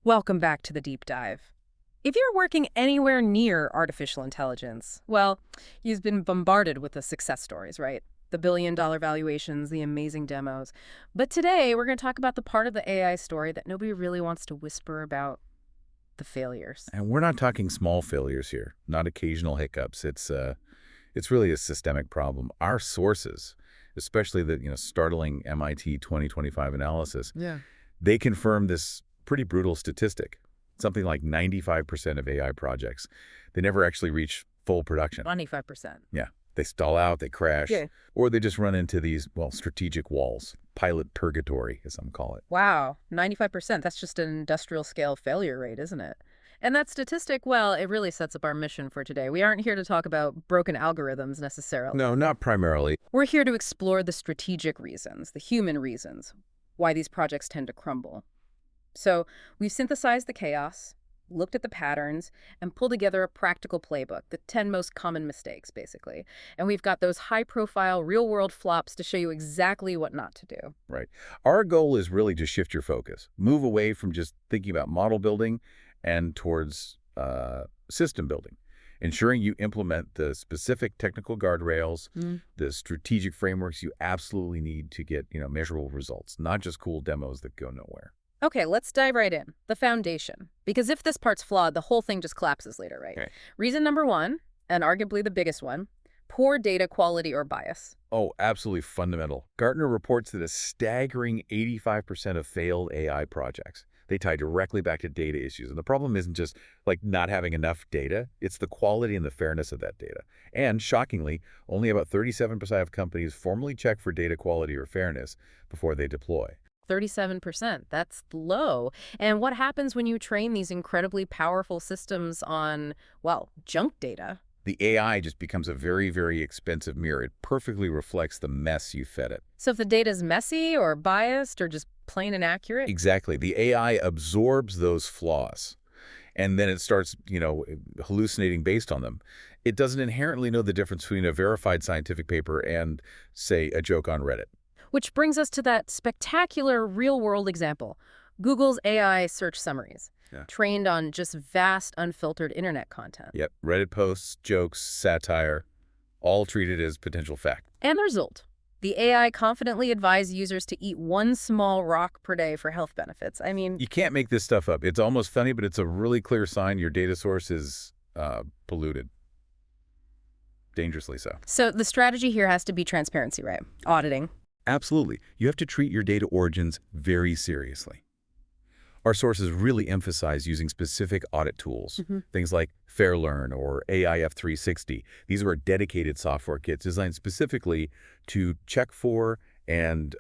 Welcome back to the deep dive. If you're working anywhere near artificial intelligence, well, you've been bombarded with the success stories, right? The billion-dollar valuations, the amazing demos. But today, we're going to talk about the part of the AI story that nobody really wants to whisper about, the failures. And we're not talking small failures here, not occasional hiccups. It's really a systemic problem. Our sources, especially the startling MIT 2025 analysis, Yeah. they confirm this pretty brutal statistic. Something like 95% of AI projects, they never actually reach full production. 25%. Yeah. They stall out, they crash, Yeah. or they just run into these, strategic walls, pilot purgatory, as some call it. Wow, 95%. That's just an industrial scale failure rate, isn't it? And that statistic, well, it really sets up our mission for today. We aren't here to talk about broken algorithms necessarily. No, not primarily. We're here to explore the strategic reasons, the human reasons, why these projects tend to crumble. So we've synthesized the chaos, looked at the patterns, and pulled together a practical playbook, the 10 most common mistakes, basically. And we've got those high-profile, real-world flops to show you exactly what not to do. Right. Our goal is really to shift your focus, move away from just thinking about model building and towards system building, ensuring you implement the specific technical guardrails, the strategic frameworks you absolutely need to get, measurable results, not just cool demos that go nowhere. Okay, let's dive right in. The foundation. Because if this part's flawed, the whole thing just collapses later, right? Okay. Reason number one, and arguably the biggest one, poor data quality or bias. Oh, absolutely fundamental. Gartner reports that a staggering 85% of failed AI projects, they tie directly back to data issues. And the problem isn't just like not having enough data, it's the quality and the fairness of that data. And shockingly, only about 37% of companies formally check for data quality or fairness before they deploy. 37%. That's low. And what happens when you train these incredibly powerful systems on, well, junk data? The AI just becomes a very, very expensive mirror. It perfectly reflects the mess you fed it. So if the data's messy or biased or just plain inaccurate? Exactly. The AI absorbs those flaws, and then it starts, hallucinating based on them. It doesn't inherently know the difference between a verified scientific paper and, say, a joke on Reddit. Which brings us to that spectacular real-world example, Google's AI search summaries, trained on just vast, unfiltered internet content. Yep. Reddit posts, jokes, satire, all treated as potential fact. And the result, the AI confidently advised users to eat one small rock per day for health benefits. I mean, You can't make this stuff up. It's almost funny, but it's a really clear sign your data source is polluted. Dangerously so. so the strategy here has to be transparency, right? Auditing. Absolutely. You have to treat your data origins very seriously. Our sources really emphasize using specific audit tools, things like FairLearn or AIF 360. These are dedicated software kits designed specifically to check for and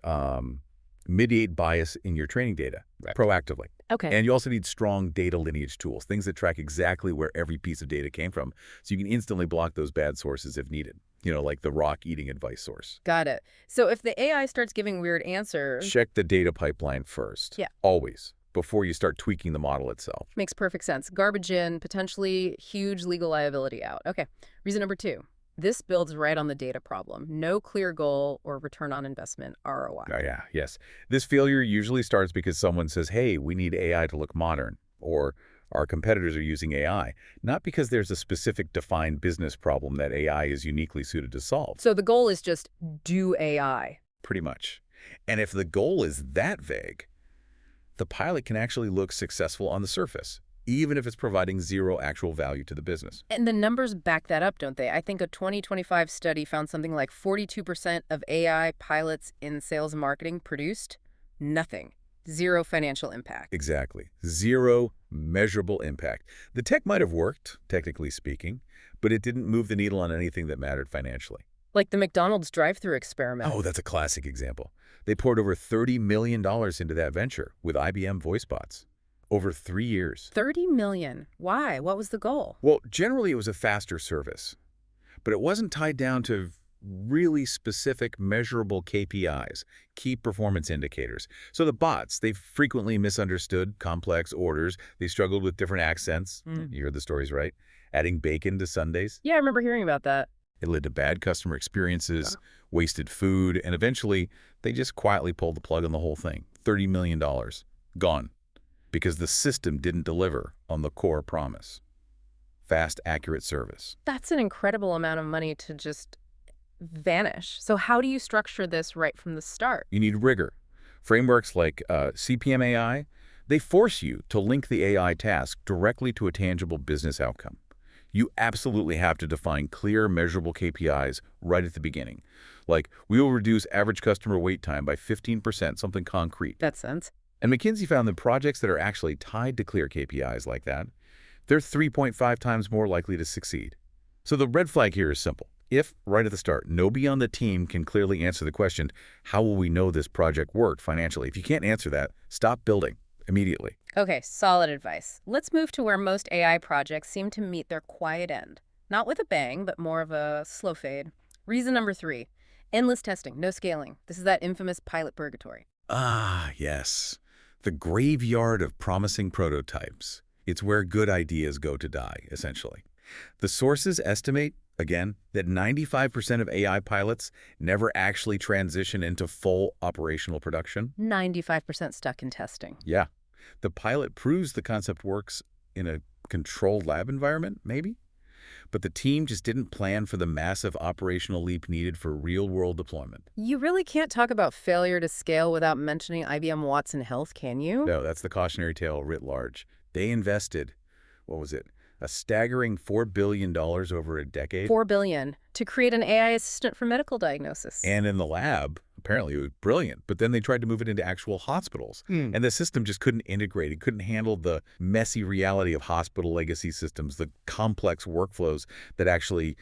mediate bias in your training data proactively. Okay. And you also need strong data lineage tools, things that track exactly where every piece of data came from, so you can instantly block those bad sources if needed. Like the rock eating advice source. Got it. So if the AI starts giving weird answers... Check the data pipeline first. Yeah. Always. Before you start tweaking the model itself. Makes perfect sense. Garbage in, potentially huge legal liability out. Okay. Reason number two. This builds right on the data problem. No clear goal or return on investment, ROI. Oh, yeah. Yes. This failure usually starts because someone says, hey, we need AI to look modern, or our competitors are using AI, not because there's a specific defined business problem that AI is uniquely suited to solve. So the goal is just do AI. Pretty much. And if the goal is that vague, the pilot can actually look successful on the surface, even if it's providing zero actual value to the business. And the numbers back that up, don't they? I think a 2025 study found something like 42% of AI pilots in sales and marketing produced nothing. Zero financial impact. Exactly. Zero measurable impact. The tech might have worked, technically speaking, but it didn't move the needle on anything that mattered financially. Like the McDonald's drive-thru experiment. Oh, that's a classic example. They poured over $30 million into that venture with IBM voice bots over 3 years. 30 million. Why? What was the goal? Well, generally it was a faster service, but it wasn't tied down to really specific measurable KPIs, key performance indicators. So the bots, they frequently misunderstood complex orders. They struggled with different accents. You heard the stories, right? Adding bacon to sundaes. Yeah, I remember hearing about that. It led to bad customer experiences, wasted food, and eventually they just quietly pulled the plug on the whole thing. $30 million. Gone. because the system didn't deliver on the core promise. Fast, accurate service. That's an incredible amount of money to just vanish. So how do you structure this right from the start? You need rigor. Frameworks like CPM AI, they force you to link the AI task directly to a tangible business outcome. You absolutely have to define clear, measurable KPIs right at the beginning. Like, we will reduce average customer wait time by 15%, something concrete. That sense. And McKinsey found that projects that are actually tied to clear KPIs like that, they're 3.5 times more likely to succeed. So the red flag here is simple. If, right at the start, nobody on the team can clearly answer the question, how will we know this project worked financially? If you can't answer that, stop building immediately. Okay, solid advice. Let's move to where most AI projects seem to meet their quiet end. Not with a bang, but more of a slow fade. Reason number 3, endless testing, no scaling. This is that infamous pilot purgatory. Ah, yes. The graveyard of promising prototypes. It's where good ideas go to die, essentially. The sources estimate, again, that 95% of AI pilots never actually transition into full operational production. 95% stuck in testing. Yeah. The pilot proves the concept works in a controlled lab environment, maybe? But the team just didn't plan for the massive operational leap needed for real-world deployment. You really can't talk about failure to scale without mentioning IBM Watson Health, can you? No, that's the cautionary tale writ large. They invested, what was it, a staggering $4 billion over a decade? $4 billion to create an AI assistant for medical diagnosis. And in the lab, apparently it was brilliant, but then they tried to move it into actual hospitals. And the system just couldn't integrate. It couldn't handle the messy reality of hospital legacy systems, the complex workflows that actually,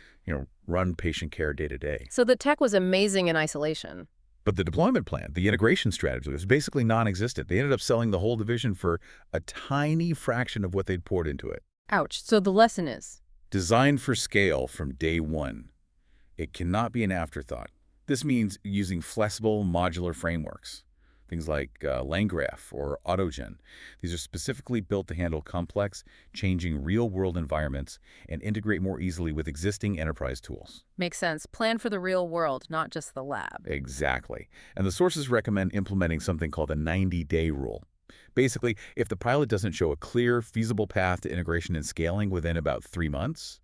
run patient care day to day. So the tech was amazing in isolation. But the deployment plan, the integration strategy, was basically non-existent. They ended up selling the whole division for a tiny fraction of what they'd poured into it. Ouch. So the lesson is? Designed for scale from day one. It cannot be an afterthought. This means using flexible, modular frameworks, things like LangGraph or AutoGen. These are specifically built to handle complex, changing real-world environments and integrate more easily with existing enterprise tools. Makes sense. Plan for the real world, not just the lab. Exactly. And the sources recommend implementing something called the 90-day rule. Basically, if the pilot doesn't show a clear, feasible path to integration and scaling within about 3 months,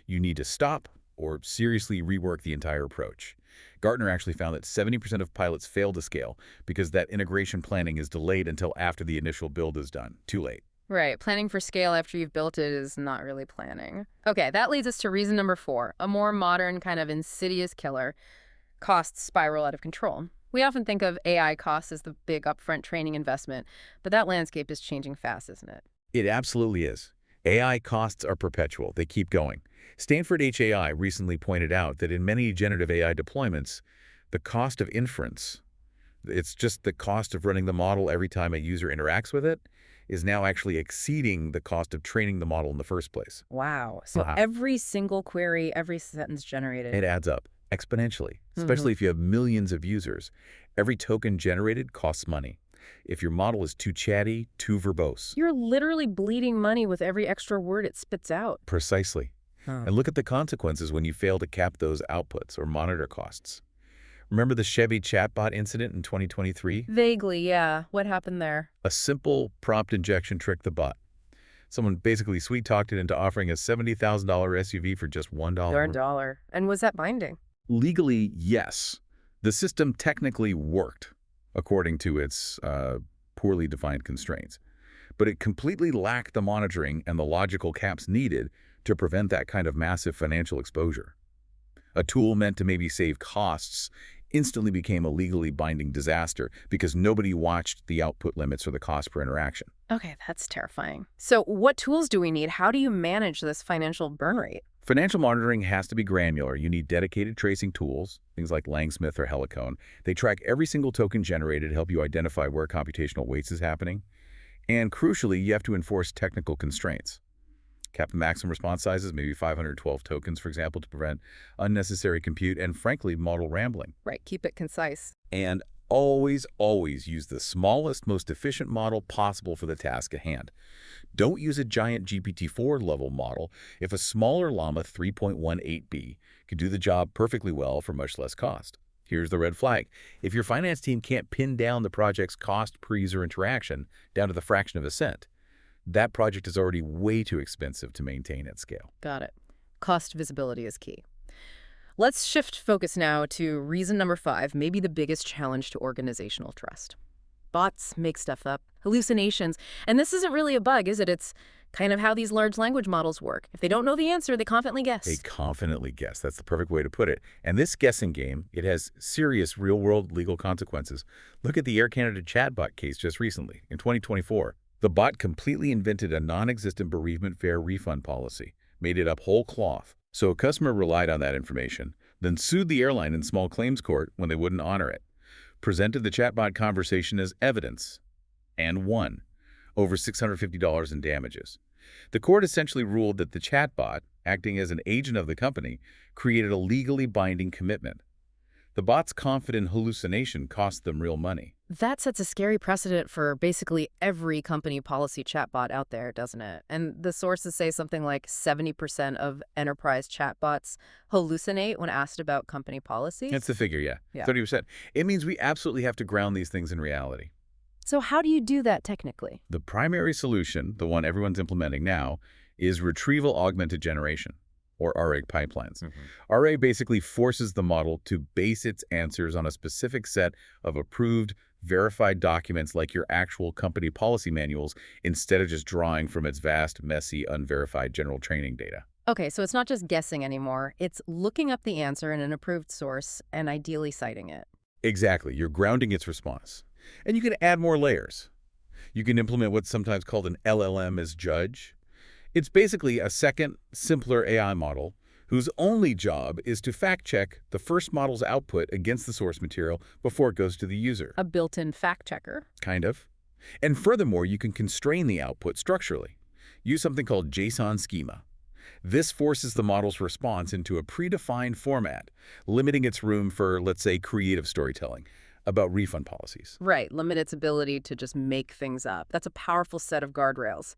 you need to stop or seriously rework the entire approach. Gartner actually found that 70% of pilots fail to scale because that integration planning is delayed until after the initial build is done. Too late. Right. Planning for scale after you've built it is not really planning. Okay, that leads us to reason number 4, a more modern kind of insidious killer. Costs spiral out of control. We often think of AI costs as the big upfront training investment, but that landscape is changing fast, isn't it? It absolutely is. AI costs are perpetual. They keep going. Stanford HAI recently pointed out that in many generative AI deployments, the cost of inference, it's just the cost of running the model every time a user interacts with it, is now actually exceeding the cost of training the model in the first place. Wow. So every single query, every sentence generated. It adds up exponentially, especially if you have millions of users. Every token generated costs money. If your model is too chatty, too verbose. You're literally bleeding money with every extra word it spits out. Precisely. And look at the consequences when you fail to cap those outputs or monitor costs. Remember the Chevy chatbot incident in 2023? Vaguely, yeah. What happened there? A simple prompt injection tricked the bot. Someone basically sweet-talked it into offering a $70,000 SUV for just $1. $1. And was that binding? Legally, yes. The system technically worked, according to its poorly defined constraints. But it completely lacked the monitoring and the logical caps needed to prevent that kind of massive financial exposure. A tool meant to maybe save costs instantly became a legally binding disaster because nobody watched the output limits or the cost per interaction. Okay, that's terrifying. So what tools do we need? How do you manage this financial burn rate? Financial monitoring has to be granular. You need dedicated tracing tools, things like Langsmith or Helicone. They track every single token generated to help you identify where computational waste is happening. And crucially, you have to enforce technical constraints. Cap the maximum response sizes, maybe 512 tokens, for example, to prevent unnecessary compute and, frankly, model rambling. Right, keep it concise. And always, always use the smallest, most efficient model possible for the task at hand. Don't use a giant GPT-4 level model if a smaller Llama 3.18b could do the job perfectly well for much less cost. Here's the red flag. If your finance team can't pin down the project's cost per user interaction down to the fraction of a cent, that project is already way too expensive to maintain at scale. Got it. Cost visibility is key. Let's shift focus now to reason number 5, maybe the biggest challenge to organizational trust. Bots make stuff up, hallucinations, and this isn't really a bug, is it? It's kind of how these large language models work. If they don't know the answer, they confidently guess. They confidently guess. That's the perfect way to put it. And this guessing game, it has serious real-world legal consequences. Look at the Air Canada chatbot case just recently, in 2024. The bot completely invented a non-existent bereavement fare refund policy, made it up whole cloth. So a customer relied on that information, then sued the airline in small claims court when they wouldn't honor it, presented the chatbot conversation as evidence, and won over $650 in damages. The court essentially ruled that the chatbot, acting as an agent of the company, created a legally binding commitment. The bot's confident hallucination cost them real money. That sets a scary precedent for basically every company policy chatbot out there, doesn't it? And the sources say something like 70% of enterprise chatbots hallucinate when asked about company policies. That's the figure, yeah. 30%. It means we absolutely have to ground these things in reality. So how do you do that technically? The primary solution, the one everyone's implementing now, is retrieval augmented generation, or RAG pipelines. RAG basically forces the model to base its answers on a specific set of approved, verified documents like your actual company policy manuals, instead of just drawing from its vast, messy, unverified general training data. Okay, so it's not just guessing anymore. It's looking up the answer in an approved source and ideally citing it. Exactly. You're grounding its response. And you can add more layers. You can implement what's sometimes called an LLM as judge. It's basically a second, simpler AI model whose only job is to fact-check the first model's output against the source material before it goes to the user. A built-in fact-checker. Kind of. And furthermore, you can constrain the output structurally. Use something called JSON schema. This forces the model's response into a predefined format, limiting its room for, let's say, creative storytelling about refund policies. Right, limit its ability to just make things up. That's a powerful set of guardrails.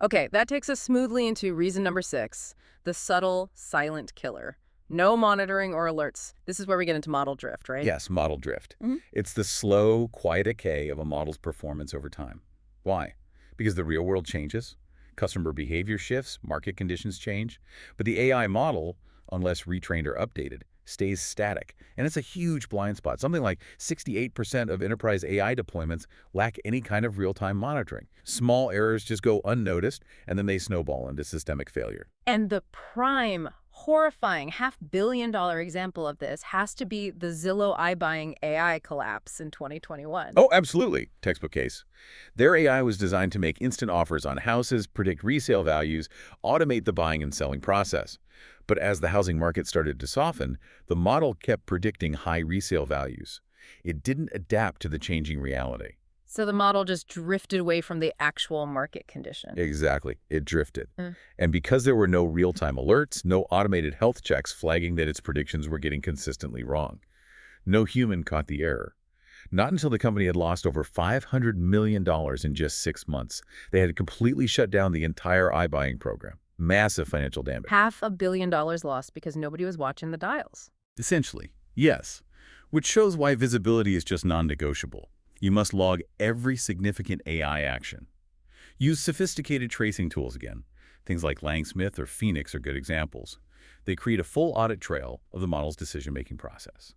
Okay, that takes us smoothly into reason number 6, the subtle, silent killer. No monitoring or alerts. This is where we get into model drift, right? Yes, model drift. It's the slow, quiet decay of a model's performance over time. Why? Because the real world changes, customer behavior shifts, market conditions change, but the AI model, unless retrained or updated, stays static. And it's a huge blind spot. Something like 68% of enterprise AI deployments lack any kind of real-time monitoring. Small errors just go unnoticed, and then they snowball into systemic failure. And the prime, horrifying $500 million example of this has to be the Zillow iBuying AI collapse in 2021. Oh, absolutely. Textbook case. Their AI was designed to make instant offers on houses, predict resale values, automate the buying and selling process. But as the housing market started to soften, the model kept predicting high resale values. It didn't adapt to the changing reality. So the model just drifted away from the actual market condition. Exactly. It drifted. And because there were no real-time alerts, no automated health checks flagging that its predictions were getting consistently wrong, no human caught the error. Not until the company had lost over $500 million in just 6 months. They had completely shut down the entire iBuying program. Massive financial damage. $500 million lost because nobody was watching the dials. Essentially, yes. Which shows why visibility is just non-negotiable. You must log every significant AI action. Use sophisticated tracing tools again. Things like Langsmith or Phoenix are good examples. They create a full audit trail of the model's decision-making process.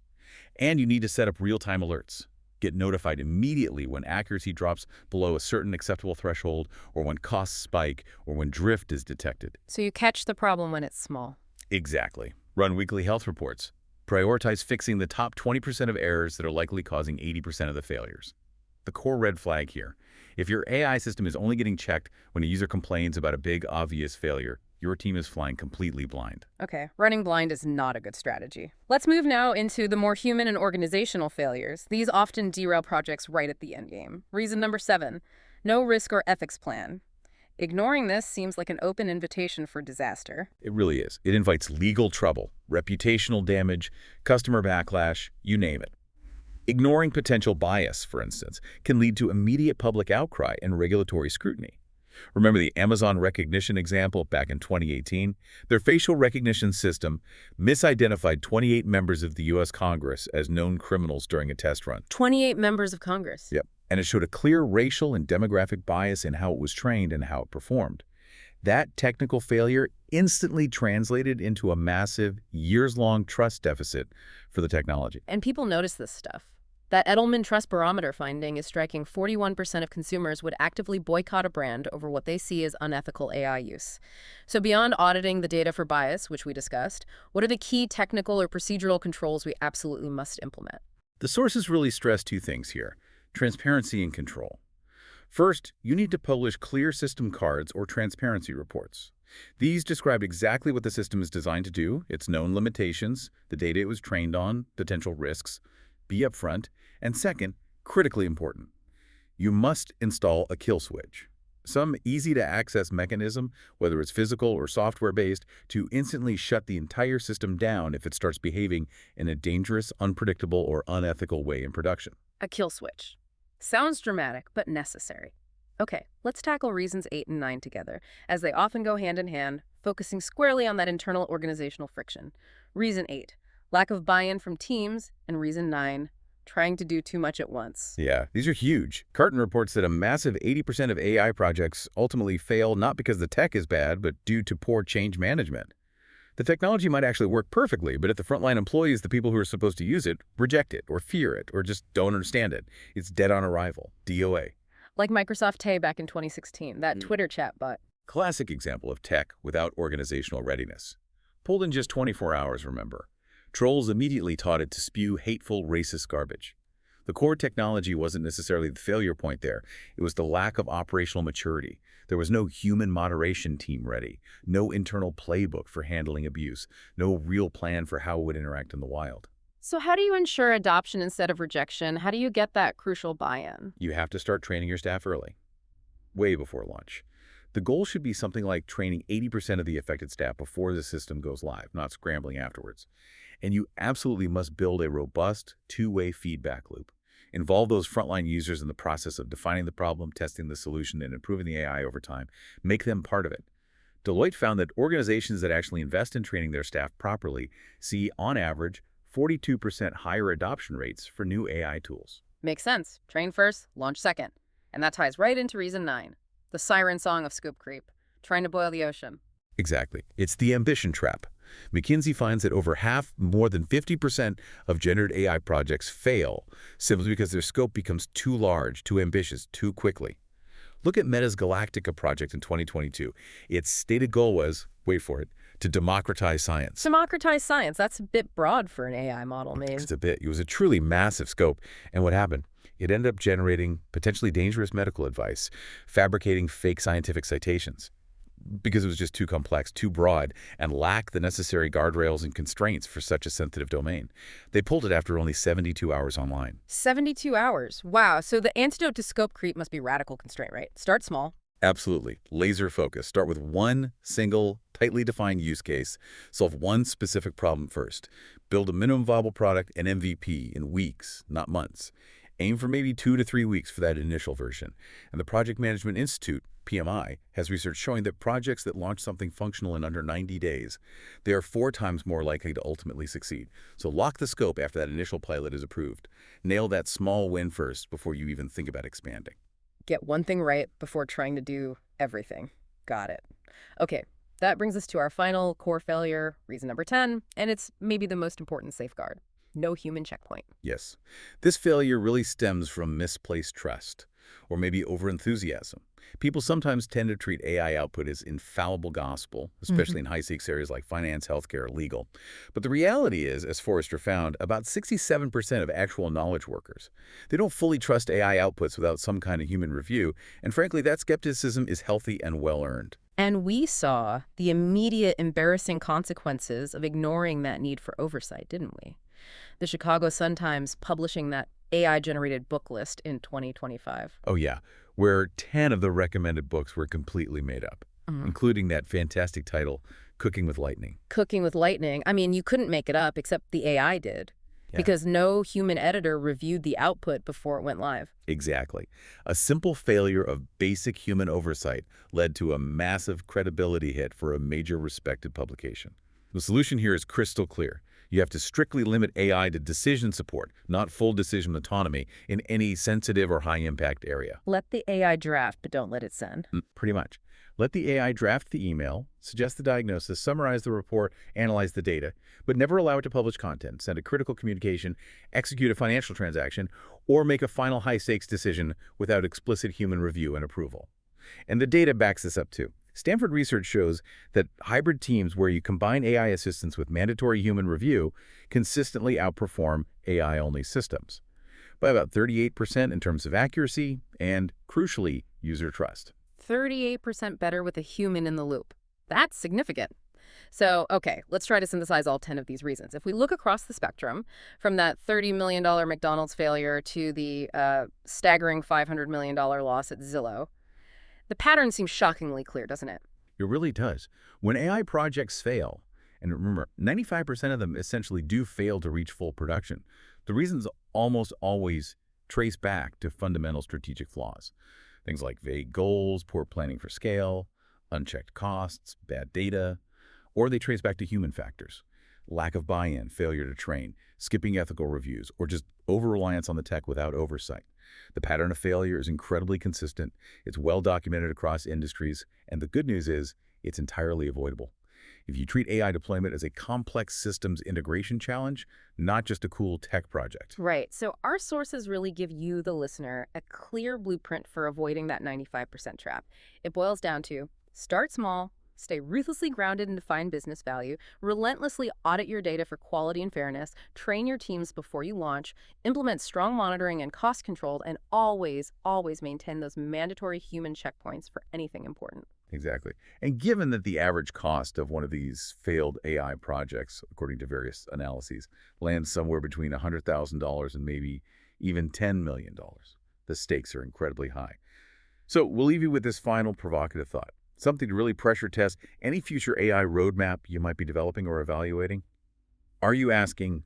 And you need to set up real-time alerts. Get notified immediately when accuracy drops below a certain acceptable threshold, or when costs spike, or when drift is detected. So you catch the problem when it's small. Exactly. Run weekly health reports. Prioritize fixing the top 20% of errors that are likely causing 80% of the failures. The core red flag here: if your AI system is only getting checked when a user complains about a big, obvious failure, your team is flying completely blind. Okay, running blind is not a good strategy. Let's move now into the more human and organizational failures. These often derail projects right at the end game. Reason number 7, no risk or ethics plan. Ignoring this seems like an open invitation for disaster. It really is. It invites legal trouble, reputational damage, customer backlash, you name it. Ignoring potential bias, for instance, can lead to immediate public outcry and regulatory scrutiny. Remember the Amazon recognition example back in 2018? Their facial recognition system misidentified 28 members of the U.S. Congress as known criminals during a test run. 28 members of Congress. Yep. And it showed a clear racial and demographic bias in how it was trained and how it performed. That technical failure instantly translated into a massive, years-long trust deficit for the technology. And people notice this stuff. That Edelman Trust Barometer finding is striking. 41% of consumers would actively boycott a brand over what they see as unethical AI use. So beyond auditing the data for bias, which we discussed, what are the key technical or procedural controls we absolutely must implement? The sources really stress two things here: transparency and control. First, you need to publish clear system cards or transparency reports. These describe exactly what the system is designed to do, its known limitations, the data it was trained on, potential risks. Be upfront. And second, critically important, you must install a kill switch. Some easy-to-access mechanism, whether it's physical or software-based, to instantly shut the entire system down if it starts behaving in a dangerous, unpredictable, or unethical way in production. A kill switch. Sounds dramatic, but necessary. Okay, let's tackle reasons 8 and 9 together, as they often go hand in hand, focusing squarely on that internal organizational friction. Reason 8, lack of buy-in from teams, and reason 9, trying to do too much at once. Yeah, these are huge. Carton reports that a massive 80% of AI projects ultimately fail not because the tech is bad, but due to poor change management. The technology might actually work perfectly, but if the frontline employees, the people who are supposed to use it, reject it or fear it or just don't understand it, it's dead on arrival, DOA. Like Microsoft Tay back in 2016, that Twitter chatbot. Classic example of tech without organizational readiness. Pulled in just 24 hours, remember. Trolls immediately taught it to spew hateful, racist garbage. The core technology wasn't necessarily the failure point there. It was the lack of operational maturity. There was no human moderation team ready, no internal playbook for handling abuse, no real plan for how it would interact in the wild. So how do you ensure adoption instead of rejection? How do you get that crucial buy-in? You have to start training your staff early, way before launch. The goal should be something like training 80% of the affected staff before the system goes live, not scrambling afterwards. And you absolutely must build a robust, two-way feedback loop. Involve those frontline users in the process of defining the problem, testing the solution, and improving the AI over time. Make them part of it. Deloitte found that organizations that actually invest in training their staff properly see, on average, 42% higher adoption rates for new AI tools. Makes sense. Train first, launch second. And that ties right into reason 9, the siren song of scope creep, trying to boil the ocean. Exactly. It's the ambition trap. McKinsey finds that over half, more than 50% of generative AI projects fail simply because their scope becomes too large, too ambitious, too quickly. Look at Meta's Galactica project in 2022. Its stated goal was, wait for it, to democratize science. Democratize science, that's a bit broad for an AI model, maybe. Just a bit. It was a truly massive scope. And what happened? It ended up generating potentially dangerous medical advice, fabricating fake scientific citations, because it was just too complex, too broad, and lacked the necessary guardrails and constraints for such a sensitive domain. They pulled it after only 72 hours online. 72 hours. Wow. So the antidote to scope creep must be radical constraint, right? Start small. Absolutely. Laser focus. Start with one single, tightly defined use case. Solve one specific problem first. Build a minimum viable product and MVP in weeks, not months. Aim for maybe 2 to 3 weeks for that initial version. And the Project Management Institute, PMI, has research showing that projects that launch something functional in under 90 days, they are 4 times more likely to ultimately succeed. So lock the scope after that initial pilot is approved. Nail that small win first before you even think about expanding. Get one thing right before trying to do everything. Got it. Okay, that brings us to our final core failure, reason number 10, and it's maybe the most important safeguard. No human checkpoint. Yes. This failure really stems from misplaced trust, or maybe overenthusiasm. People sometimes tend to treat AI output as infallible gospel, especially in high-stakes areas like finance, healthcare, or legal. But the reality is, as Forrester found, about 67% of actual knowledge workers, they don't fully trust AI outputs without some kind of human review, and frankly, that skepticism is healthy and well-earned. And we saw the immediate embarrassing consequences of ignoring that need for oversight, didn't we? The Chicago Sun-Times publishing that AI-generated book list in 2025. Oh yeah, where 10 of the recommended books were completely made up, including that fantastic title, Cooking with Lightning. Cooking with Lightning. I mean, you couldn't make it up, except the AI did. Yeah. because no human editor reviewed the output before it went live. Exactly. A simple failure of basic human oversight led to a massive credibility hit for a major respected publication. The solution here is crystal clear. You have to strictly limit AI to decision support, not full decision autonomy in any sensitive or high-impact area. Let the AI draft, but don't let it send. Pretty much. Let the AI draft the email, suggest the diagnosis, summarize the report, analyze the data, but never allow it to publish content, send a critical communication, execute a financial transaction, or make a final high-stakes decision without explicit human review and approval. And the data backs this up too. Stanford research shows that hybrid teams where you combine AI assistance with mandatory human review consistently outperform AI-only systems by about 38% in terms of accuracy and, crucially, user trust. 38% better with a human in the loop. That's significant. So, okay, let's try to synthesize all 10 of these reasons. If we look across the spectrum, from that $30 million McDonald's failure to the staggering $500 million loss at Zillow, the pattern seems shockingly clear, doesn't it? It really does. When AI projects fail, and remember, 95% of them essentially do fail to reach full production, the reasons almost always trace back to fundamental strategic flaws. Things like vague goals, poor planning for scale, unchecked costs, bad data, or they trace back to human factors. Lack of buy-in, failure to train, skipping ethical reviews, or just over-reliance on the tech without oversight. The pattern of failure is incredibly consistent, it's well documented across industries, and the good news is it's entirely avoidable. If you treat AI deployment as a complex systems integration challenge, not just a cool tech project. Right. So our sources really give you, the listener, a clear blueprint for avoiding that 95% trap. It boils down to start small, stay ruthlessly grounded in defined business value, relentlessly audit your data for quality and fairness, train your teams before you launch, implement strong monitoring and cost control, and always, always maintain those mandatory human checkpoints for anything important. Exactly. And given that the average cost of one of these failed AI projects, according to various analyses, lands somewhere between $100,000 and maybe even $10 million, the stakes are incredibly high. So we'll leave you with this final provocative thought. Something to really pressure test any future AI roadmap you might be developing or evaluating. Are you asking,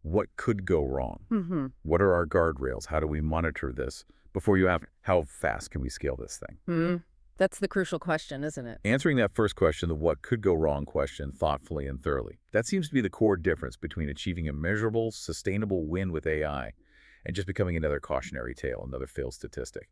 what could go wrong? What are our guardrails? How do we monitor this? Before you ask, how fast can we scale this thing? That's the crucial question, isn't it? Answering that first question, the what could go wrong question, thoughtfully and thoroughly. That seems to be the core difference between achieving a measurable, sustainable win with AI and just becoming another cautionary tale, another failed statistic.